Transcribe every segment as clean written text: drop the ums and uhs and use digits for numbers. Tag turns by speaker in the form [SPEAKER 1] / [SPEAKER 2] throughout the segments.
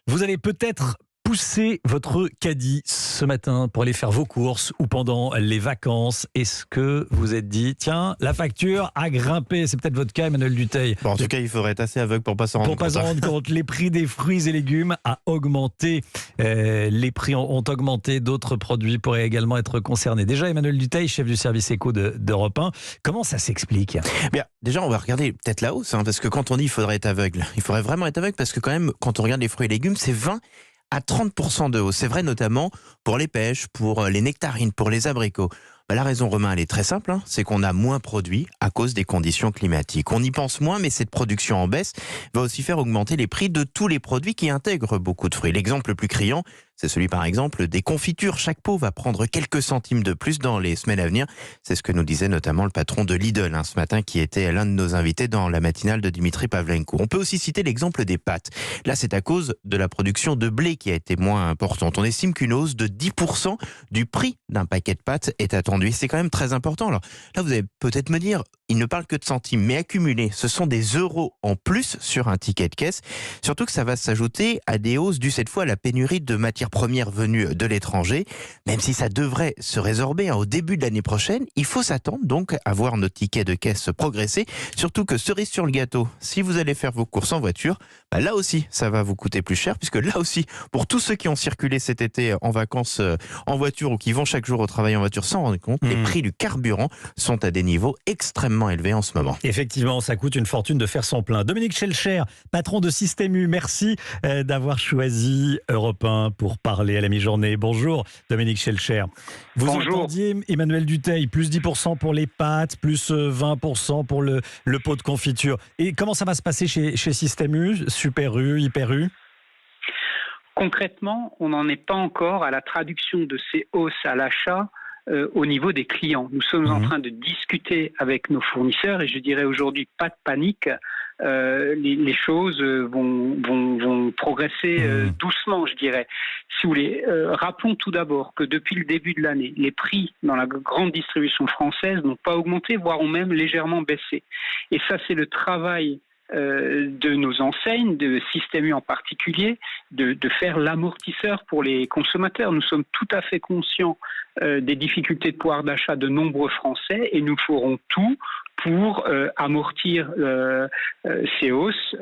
[SPEAKER 1] Vous allez peut-être pousser votre caddie ce matin pour aller faire vos courses ou pendant les vacances. Est-ce que vous êtes dit, tiens, la facture a grimpé? C'est peut-être votre cas, Emmanuel Dutheil.
[SPEAKER 2] Bon, en tout cas, il faudrait être assez aveugle pour pas s'en rendre
[SPEAKER 1] Pour pas
[SPEAKER 2] compte.
[SPEAKER 1] s'en rendre compte, les prix des fruits et légumes a augmenté. Les prix ont augmenté. D'autres produits pourraient également être concernés. Déjà, Emmanuel Dutheil, chef du service éco d'Europe 1, comment ça s'explique?
[SPEAKER 2] Bien, déjà, on va regarder peut-être la hausse, parce que quand on dit il faudrait être aveugle, il faudrait vraiment être aveugle parce que quand même, quand on regarde les fruits et légumes, c'est 20 à 30% de hausse. C'est vrai notamment pour les pêches, pour les nectarines, pour les abricots. La raison, Romain, elle est très simple, c'est qu'on a moins produit à cause des conditions climatiques. On y pense moins, mais cette production en baisse va aussi faire augmenter les prix de tous les produits qui intègrent beaucoup de fruits. L'exemple le plus criant, c'est celui par exemple des confitures. Chaque pot va prendre quelques centimes de plus dans les semaines à venir. C'est ce que nous disait notamment le patron de Lidl ce matin, qui était l'un de nos invités dans la matinale de Dimitri Pavlenko. On peut aussi citer l'exemple des pâtes. Là, c'est à cause de la production de blé qui a été moins importante. On estime qu'une hausse de 10% du prix d'un paquet de pâtes est attendue. Et c'est quand même très important. Alors là, vous allez peut-être me dire, il ne parle que de centimes, mais accumulés, ce sont des euros en plus sur un ticket de caisse. Surtout que ça va s'ajouter à des hausses dues cette fois à la pénurie de matières premières venues de l'étranger. Même si ça devrait se résorber au début de l'année prochaine, il faut s'attendre donc à voir nos tickets de caisse progresser. Surtout que cerise sur le gâteau, si vous allez faire vos courses en voiture, là aussi, ça va vous coûter plus cher, puisque là aussi, pour tous ceux qui ont circulé cet été en vacances en voiture ou qui vont chaque jour au travail en voiture sans rendre compte, les prix du carburant sont à des niveaux extrêmement élevés en ce moment.
[SPEAKER 1] Effectivement, ça coûte une fortune de faire son plein. Dominique Schelcher, patron de Système U, merci d'avoir choisi Europe 1 pour parler à la mi-journée. Bonjour Dominique Schelcher. Vous entendiez Emmanuel Dutheil, plus 10% pour les pâtes, plus 20% pour le pot de confiture. Et comment ça va se passer chez Système U, Super U, Hyper U?
[SPEAKER 3] Concrètement, on n'en est pas encore à la traduction de ces hausses à l'achat au niveau des clients. Nous sommes en train de discuter avec nos fournisseurs et je dirais aujourd'hui pas de panique. Les choses vont progresser doucement, je dirais. Si vous voulez, rappelons tout d'abord que depuis le début de l'année, les prix dans la grande distribution française n'ont pas augmenté, voire ont même légèrement baissé. Et ça, c'est le travail de nos enseignes, de Système U en particulier, de faire l'amortisseur pour les consommateurs. Nous sommes tout à fait conscients des difficultés de pouvoir d'achat de nombreux Français et nous ferons tout pour amortir ces hausses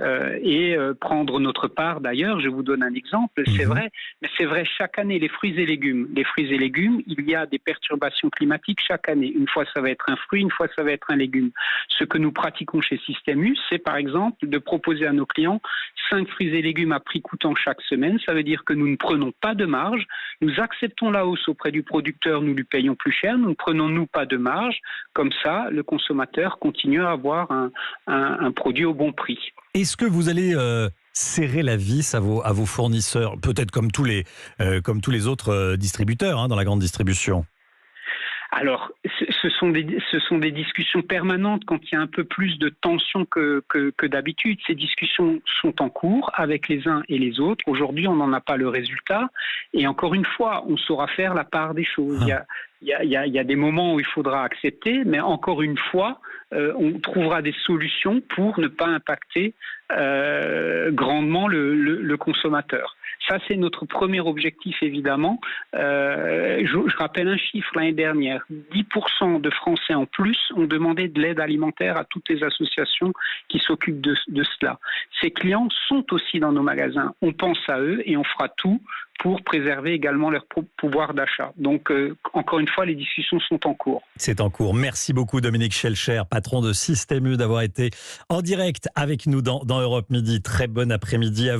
[SPEAKER 3] et prendre notre part d'ailleurs. Je vous donne un exemple, c'est vrai, mais c'est vrai chaque année, les fruits et légumes. Les fruits et légumes, il y a des perturbations climatiques chaque année. Une fois, ça va être un fruit, une fois, ça va être un légume. Ce que nous pratiquons chez Système U, c'est par exemple de proposer à nos clients 5 fruits et légumes à prix coûtant chaque semaine. Ça veut dire que nous ne prenons pas de marge. Nous acceptons la hausse auprès du producteur, nous lui payons plus cher. Nous ne prenons, nous, pas de marge. Comme ça, le consommateur continue à avoir un produit au bon prix.
[SPEAKER 1] Est-ce que vous allez serrer la vis à vos fournisseurs, peut-être comme tous les autres distributeurs dans la grande distribution?
[SPEAKER 3] Alors, ce sont des discussions permanentes quand il y a un peu plus de tension que d'habitude. Ces discussions sont en cours avec les uns et les autres. Aujourd'hui, on n'en a pas le résultat. Et encore une fois, on saura faire la part des choses. Il y a des moments où il faudra accepter, mais encore une fois, on trouvera des solutions pour ne pas impacter grandement le consommateur. Ça, c'est notre premier objectif, évidemment. Je rappelle un chiffre l'année dernière. 10% de Français en plus ont demandé de l'aide alimentaire à toutes les associations qui s'occupent de cela. Ces clients sont aussi dans nos magasins. On pense à eux et on fera tout pour préserver également leur pouvoir d'achat. Donc, encore une fois, les discussions sont en cours.
[SPEAKER 1] C'est en cours. Merci beaucoup Dominique Schelcher, patron de Système U, d'avoir été en direct avec nous dans Europe Midi. Très bon après-midi à vous.